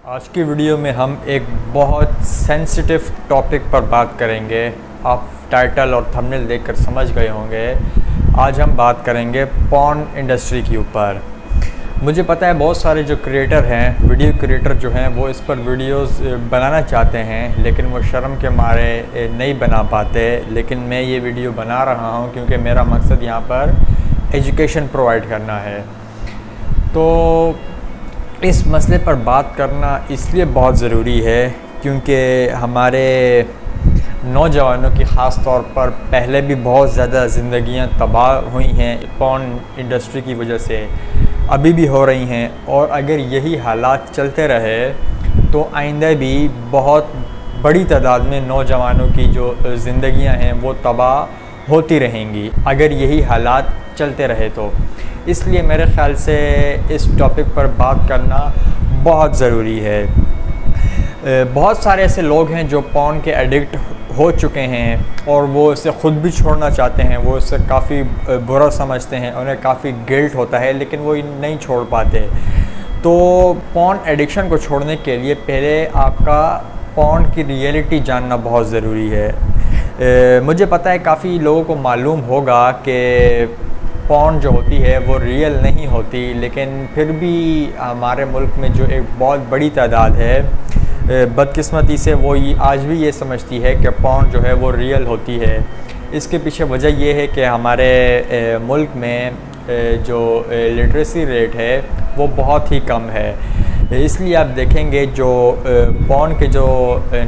आज की वीडियो में हम एक बहुत सेंसिटिव टॉपिक पर बात करेंगे। आप टाइटल और थंबनेल देखकर समझ गए होंगे। आज हम बात करेंगे पॉर्न इंडस्ट्री के ऊपर। मुझे पता है बहुत सारे जो क्रिएटर हैं, वीडियो क्रिएटर जो हैं, वो इस पर वीडियोस बनाना चाहते हैं, लेकिन वो शर्म के मारे नहीं बना पाते। लेकिन मैं ये वीडियो बना रहा हूँ क्योंकि मेरा मकसद यहाँ पर एजुकेशन प्रोवाइड करना है। तो इस मसले पर बात करना इसलिए बहुत ज़रूरी है क्योंकि हमारे नौजवानों की ख़ास तौर पर पहले भी बहुत ज़्यादा ज़िंदगियां तबाह हुई हैं पॉर्न इंडस्ट्री की वजह से, अभी भी हो रही हैं। और अगर यही हालात चलते रहे तो आइंदा भी बहुत बड़ी तादाद में नौजवानों की जो ज़िंदगियां हैं वो तबाह होती रहेंगी अगर यही हालात चलते रहे तो। इसलिए मेरे ख़्याल से इस टॉपिक पर बात करना बहुत ज़रूरी है। बहुत सारे ऐसे लोग हैं जो पॉर्न के एडिक्ट हो चुके हैं और वो इसे ख़ुद भी छोड़ना चाहते हैं, वो इसे काफ़ी बुरा समझते हैं, उन्हें काफ़ी गिल्ट होता है, लेकिन वो नहीं छोड़ पाते। तो पॉर्न एडिक्शन को छोड़ने के लिए पहले आपका पॉर्न की रियलिटी जानना बहुत ज़रूरी है। मुझे पता है काफ़ी लोगों को मालूम होगा कि पॉर्न जो होती है वो रियल नहीं होती, लेकिन फिर भी हमारे मुल्क में जो एक बहुत बड़ी तादाद है बदकिस्मती से वो आज भी ये समझती है कि पॉर्न जो है वो रियल होती है। इसके पीछे वजह ये है कि हमारे मुल्क में जो लिटरेसी रेट है वो बहुत ही कम है। इसलिए आप देखेंगे जो पॉर्न के जो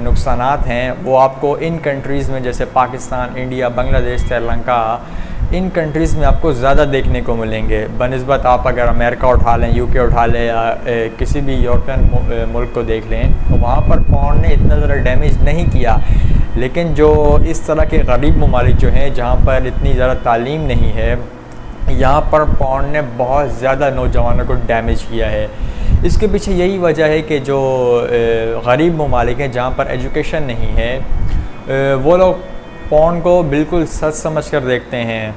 नुकसानात हैं वो आपको इन कंट्रीज़ में जैसे पाकिस्तान, इंडिया, बांग्लादेश, श्रीलंका, इन कंट्रीज़ में आपको ज़्यादा देखने को मिलेंगे बनस्बत आप अगर अमेरिका उठा लें, यूके उठा लें या किसी भी यूरोपियन मुल्क को देख लें तो वहाँ पर पॉर्न ने इतना ज़्यादा डैमेज नहीं किया। लेकिन जो इस तरह के गरीब ममालिक जो हैं जहाँ पर इतनी ज़्यादा तालीम नहीं है, यहाँ पर पॉर्न ने बहुत ज़्यादा नौजवानों को डैमेज किया है। इसके पीछे यही वजह है कि जो गरीब ममालिक हैं जहाँ पर एजुकेशन नहीं है वो लोग पॉर्न को बिल्कुल सच समझ कर देखते हैं,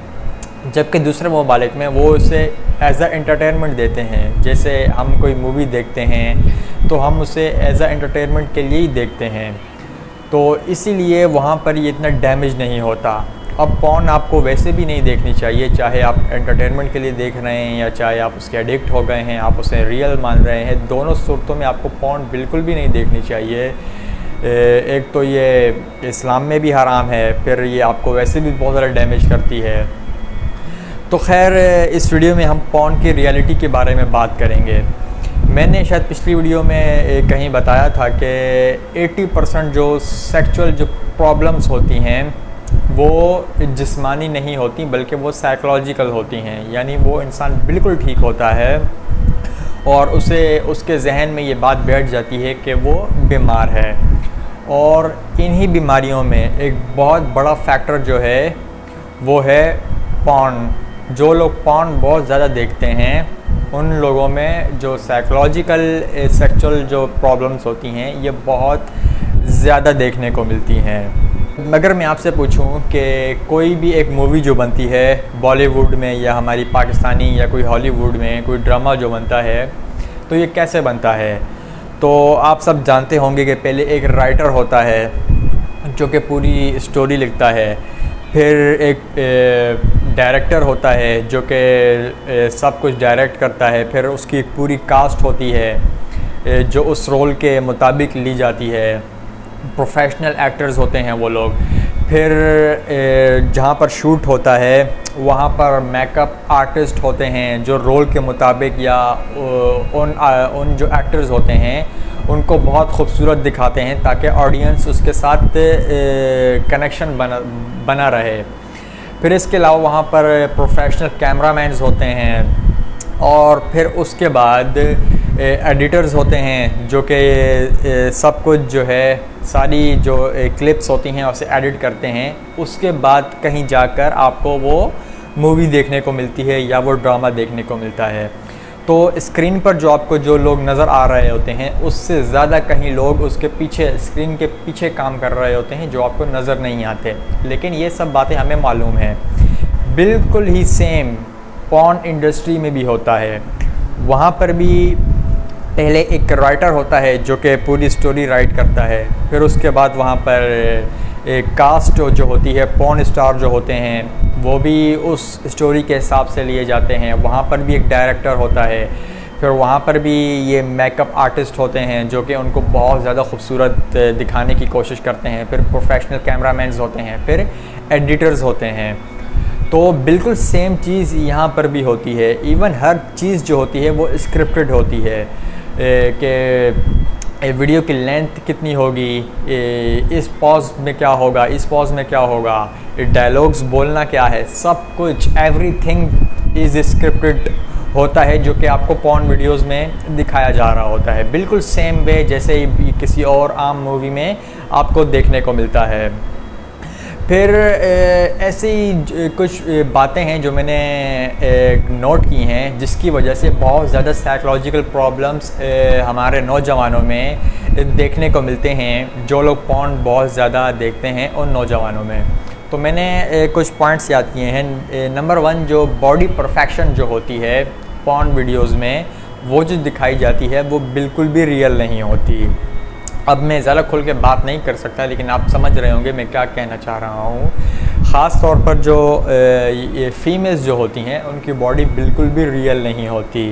जबकि दूसरे ममालिक में वो उसे एज आ एंटरटेनमेंट देते हैं। जैसे हम कोई मूवी देखते हैं तो हम उसे एज आ एंटरटेनमेंट के लिए ही देखते हैं, तो इसीलिए वहाँ पर ये इतना डैमेज नहीं होता। अब पॉर्न आपको वैसे भी नहीं देखनी चाहिए, चाहे आप एंटरटेनमेंट के लिए देख रहे हैं या चाहे आप उसके एडिक्ट हो गए हैं, आप उसे रियल मान रहे हैं, दोनों सूरतों में आपको पॉर्न बिल्कुल भी नहीं देखनी चाहिए। एक तो ये इस्लाम में भी हराम है, फिर ये आपको वैसे भी बहुत ज़्यादा डैमेज करती है। तो खैर इस वीडियो में हम पॉर्न की रियलिटी के बारे में बात करेंगे। मैंने शायद पिछली वीडियो में कहीं बताया था कि 80% जो सेक्सुअल जो प्रॉब्लम्स होती हैं वो जिस्मानी नहीं होती बल्कि वो साइकोलॉजिकल होती हैं। यानी वो इंसान बिल्कुल ठीक होता है और उसके जहन में ये बात बैठ जाती है कि वो बीमार है। और इन्हीं बीमारियों में एक बहुत बड़ा फैक्टर जो है वो है पॉर्न। जो लोग पॉर्न बहुत ज़्यादा देखते हैं उन लोगों में जो साइकोलॉजिकल सेक्सुअल जो प्रॉब्लम्स होती हैं ये बहुत ज़्यादा देखने को मिलती हैं। अगर मैं आपसे पूछूं कि कोई भी एक मूवी जो बनती है बॉलीवुड में या हमारी पाकिस्तानी या कोई हॉलीवुड में कोई ड्रामा जो बनता है तो ये कैसे बनता है, तो आप सब जानते होंगे कि पहले एक राइटर होता है जो कि पूरी स्टोरी लिखता है, फिर एक डायरेक्टर होता है जो कि सब कुछ डायरेक्ट करता है, फिर उसकी एक पूरी कास्ट होती है जो उस रोल के मुताबिक ली जाती है, प्रोफेशनल एक्टर्स होते हैं वो लोग। फिर जहाँ पर शूट होता है वहाँ पर मेकअप आर्टिस्ट होते हैं जो रोल के मुताबिक या उन जो एक्टर्स होते हैं उनको बहुत खूबसूरत दिखाते हैं ताकि ऑडियंस उसके साथ कनेक्शन बना रहे। फिर इसके अलावा वहाँ पर प्रोफेशनल कैमरामैन्स होते हैं और फिर उसके बाद एडिटर्स होते हैं जो कि सब कुछ जो है सारी जो क्लिप्स होती हैं उसे एडिट करते हैं। उसके बाद कहीं जाकर आपको वो मूवी देखने को मिलती है या वो ड्रामा देखने को मिलता है। तो स्क्रीन पर जो आपको जो लोग नज़र आ रहे होते हैं उससे ज़्यादा कहीं लोग उसके पीछे स्क्रीन के पीछे काम कर रहे होते हैं जो आपको नज़र नहीं आते। लेकिन ये सब बातें हमें मालूम हैं। बिल्कुल ही सेम पॉर्न इंडस्ट्री में भी होता है। वहाँ पर भी पहले एक राइटर होता है जो कि पूरी स्टोरी राइट करता है, फिर उसके बाद वहाँ पर एक कास्ट जो होती है, पॉर्न स्टार जो होते हैं वो भी उस स्टोरी के हिसाब से लिए जाते हैं। वहाँ पर भी एक डायरेक्टर होता है, फिर वहाँ पर भी ये मेकअप आर्टिस्ट होते हैं जो कि उनको बहुत ज़्यादा खूबसूरत दिखाने की कोशिश करते हैं, फिर प्रोफेशनल कैमरामैन्स होते हैं, फिर एडिटर्स होते हैं। तो बिल्कुल सेम चीज़ यहाँ पर भी होती है। इवन हर चीज़ जो होती है वो स्क्रिप्टेड होती है कि वीडियो की लेंथ कितनी होगी, इस पॉज में क्या होगा, इस पॉज में क्या होगा, डायलॉग्स बोलना क्या है, सब कुछ एवरीथिंग इज़ स्क्रिप्टेड होता है जो कि आपको पॉर्न वीडियोस में दिखाया जा रहा होता है। बिल्कुल सेम वे जैसे किसी और आम मूवी में आपको देखने को मिलता है। फिर ऐसी कुछ बातें हैं जो मैंने नोट की हैं जिसकी वजह से बहुत ज़्यादा साइकोलॉजिकल प्रॉब्लम्स हमारे नौजवानों में देखने को मिलते हैं, जो लोग पॉर्न बहुत ज़्यादा देखते हैं उन नौजवानों में। तो मैंने कुछ पॉइंट्स याद किए हैं। नंबर 1, जो बॉडी परफेक्शन जो होती है पॉर्न वीडियोज़ में, वो जो दिखाई जाती है वो बिल्कुल भी रियल नहीं होती। अब मैं ज़्यादा खुल के बात नहीं कर सकता, लेकिन आप समझ रहे होंगे मैं क्या कहना चाह रहा हूँ। ख़ास तौर पर जो ये फीमेल्स जो होती हैं उनकी बॉडी बिल्कुल भी रियल नहीं होती।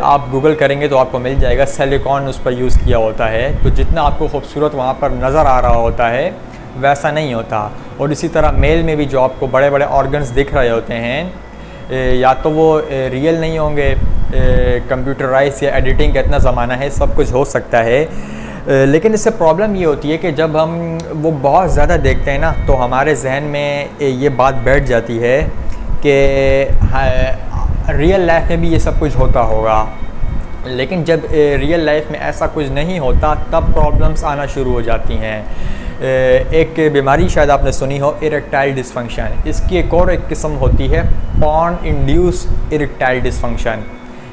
आप गूगल करेंगे तो आपको मिल जाएगा, सिलिकॉन उस पर यूज़ किया होता है, तो जितना आपको खूबसूरत वहाँ पर नज़र आ रहा होता है वैसा नहीं होता। और इसी तरह मेल में भी जो आपको बड़े बड़े ऑर्गन्स दिख रहे होते हैं, या तो वो रियल नहीं होंगे, कंप्यूटराइज या एडिटिंग का इतना ज़माना है, सब कुछ हो सकता है। लेकिन इससे प्रॉब्लम ये होती है कि जब हम वो बहुत ज़्यादा देखते हैं ना, तो हमारे जहन में ये बात बैठ जाती है कि रियल लाइफ में भी ये सब कुछ होता होगा। लेकिन जब रियल लाइफ में ऐसा कुछ नहीं होता तब प्रॉब्लम्स आना शुरू हो जाती हैं। एक बीमारी शायद आपने सुनी हो, इरेक्टाइल डिसफंक्शन। इसकी एक और एक किस्म होती है पॉर्न इंड्यूस इरेक्टाइल डिसफंक्शन।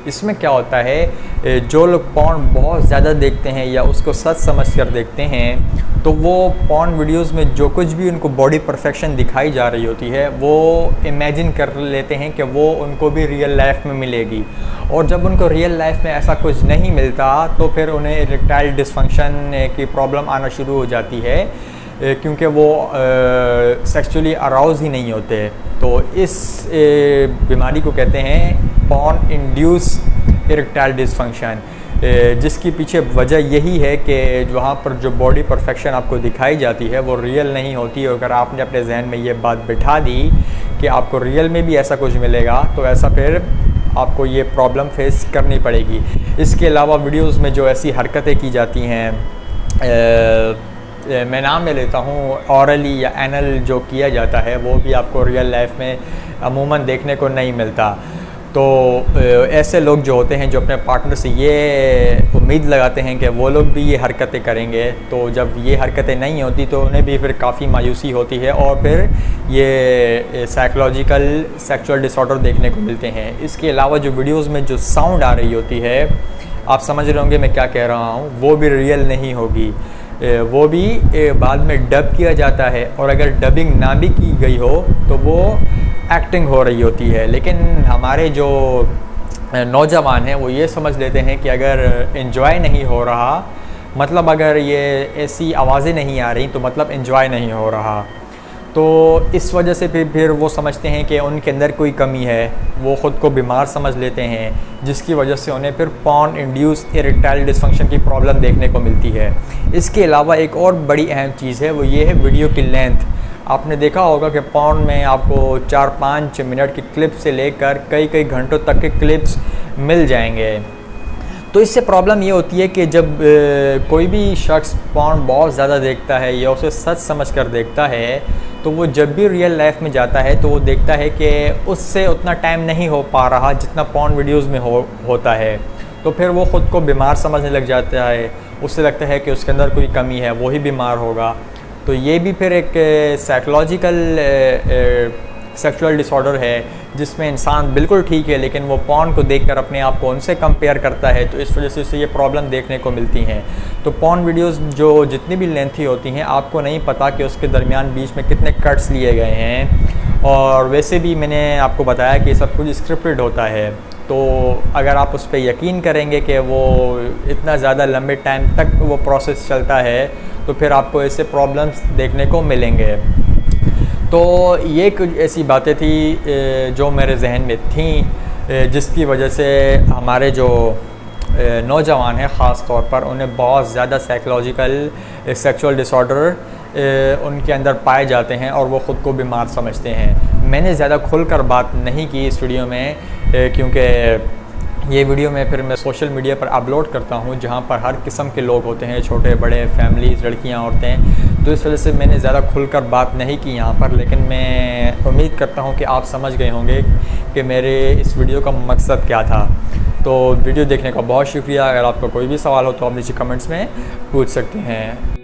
इसमें क्या होता है, जो लोग पॉर्न बहुत ज़्यादा देखते हैं या उसको सच समझ कर देखते हैं, तो वो पॉर्न वीडियोस में जो कुछ भी उनको बॉडी परफेक्शन दिखाई जा रही होती है वो इमेजिन कर लेते हैं कि वो उनको भी रियल लाइफ में मिलेगी। और जब उनको रियल लाइफ में ऐसा कुछ नहीं मिलता तो फिर उन्हें इरेक्टाइल डिसफंक्शन की प्रॉब्लम आना शुरू हो जाती है, क्योंकि वो सेक्सुअली अराउज ही नहीं होते। तो इस बीमारी को कहते हैं पॉर्न इंड्यूस इरेक्टाइल डिसफंक्शन, जिसकी पीछे वजह यही है कि वहाँ पर जो बॉडी परफेक्शन आपको दिखाई जाती है वो रियल नहीं होती। अगर आपने अपने जहन में ये बात बिठा दी कि आपको रियल में भी ऐसा कुछ मिलेगा, तो ऐसा फिर आपको ये प्रॉब्लम फेस करनी पड़ेगी। इसके अलावा वीडियोज़ में जो ऐसी हरकतें की जाती हैं, मैं नाम ले लेता हूँ, ऑरली या एनल जो किया जाता है, वो भी आपको रियल लाइफ में अमूमन देखने को नहीं मिलता। तो ऐसे लोग जो होते हैं जो अपने पार्टनर से ये उम्मीद लगाते हैं कि वो लोग भी ये हरकतें करेंगे, तो जब ये हरकतें नहीं होती तो उन्हें भी फिर काफ़ी मायूसी होती है और फिर ये साइकोलॉजिकल सेक्सुअल डिसऑर्डर देखने को मिलते हैं। इसके अलावा जो वीडियोज़ में जो साउंड आ रही होती है, आप समझ रहे होंगे मैं क्या कह रहा हूँ, वो भी रियल नहीं होगी। वो भी बाद में डब किया जाता है, और अगर डबिंग ना भी की गई हो तो वो एक्टिंग हो रही होती है। लेकिन हमारे जो नौजवान हैं वो ये समझ लेते हैं कि अगर एंजॉय नहीं हो रहा, मतलब अगर ये ऐसी आवाज़ें नहीं आ रही तो मतलब एंजॉय नहीं हो रहा। तो इस वजह से फिर वो समझते हैं कि उनके अंदर कोई कमी है, वो ख़ुद को बीमार समझ लेते हैं, जिसकी वजह से उन्हें फिर पॉर्न इंड्यूस इरेक्टाइल डिसफंक्शन की प्रॉब्लम देखने को मिलती है। इसके अलावा एक और बड़ी अहम चीज़ है, वो ये है वीडियो की लेंथ। आपने देखा होगा कि पॉर्न में आपको 4-5 मिनट की क्लिप से लेकर कई घंटों तक के क्लिप्स मिल जाएंगे। तो इससे प्रॉब्लम ये होती है कि जब कोई भी शख्स पॉर्न बहुत ज़्यादा देखता है या उसे सच समझ कर देखता है, तो वो जब भी रियल लाइफ में जाता है तो वो देखता है कि उससे उतना टाइम नहीं हो पा रहा जितना पॉर्न वीडियोज़ में होता है। तो फिर वो ख़ुद को बीमार समझने लग जाता है, उससे लगता है कि उसके अंदर कोई कमी है, वो ही बीमार होगा। तो ये भी फिर एक साइकोलॉजिकल सेक्सुअल डिसऑर्डर है, जिसमें इंसान बिल्कुल ठीक है लेकिन वो पॉर्न को देखकर अपने आप को उनसे कंपेयर करता है, तो इस वजह से उसे ये प्रॉब्लम देखने को मिलती हैं। तो पॉर्न वीडियोस जो जितनी भी लेंथी होती हैं, आपको नहीं पता कि उसके दरमियान बीच में कितने कट्स लिए गए हैं। और वैसे भी मैंने आपको बताया कि सब कुछ स्क्रिप्टेड होता है, तो अगर आप उस पर यकीन करेंगे कि वो इतना ज़्यादा लंबे टाइम तक वो प्रोसेस चलता है, तो फिर आपको ऐसे प्रॉब्लम्स देखने को मिलेंगे। तो ये कुछ ऐसी बातें थी जो मेरे जहन में थी, जिसकी वजह से हमारे जो नौजवान हैं ख़ास तौर पर, उन्हें बहुत ज़्यादा साइकोलॉजिकल सेक्सुअल डिसऑर्डर उनके अंदर पाए जाते हैं और वो ख़ुद को बीमार समझते हैं। मैंने ज़्यादा खुलकर बात नहीं की इस वीडियो में, क्योंकि ये वीडियो में फिर मैं सोशल मीडिया पर अपलोड करता हूँ जहाँ पर हर किस्म के लोग होते हैं, छोटे बड़े, फैमिलीज़, लड़कियाँ, औरतें। तो इस वजह से मैंने ज़्यादा खुलकर बात नहीं की यहाँ पर, लेकिन मैं उम्मीद करता हूँ कि आप समझ गए होंगे कि मेरे इस वीडियो का मकसद क्या था। तो वीडियो देखने का बहुत शुक्रिया। अगर आपका कोई भी सवाल हो तो आप नीचे कमेंट्स में पूछ सकते हैं।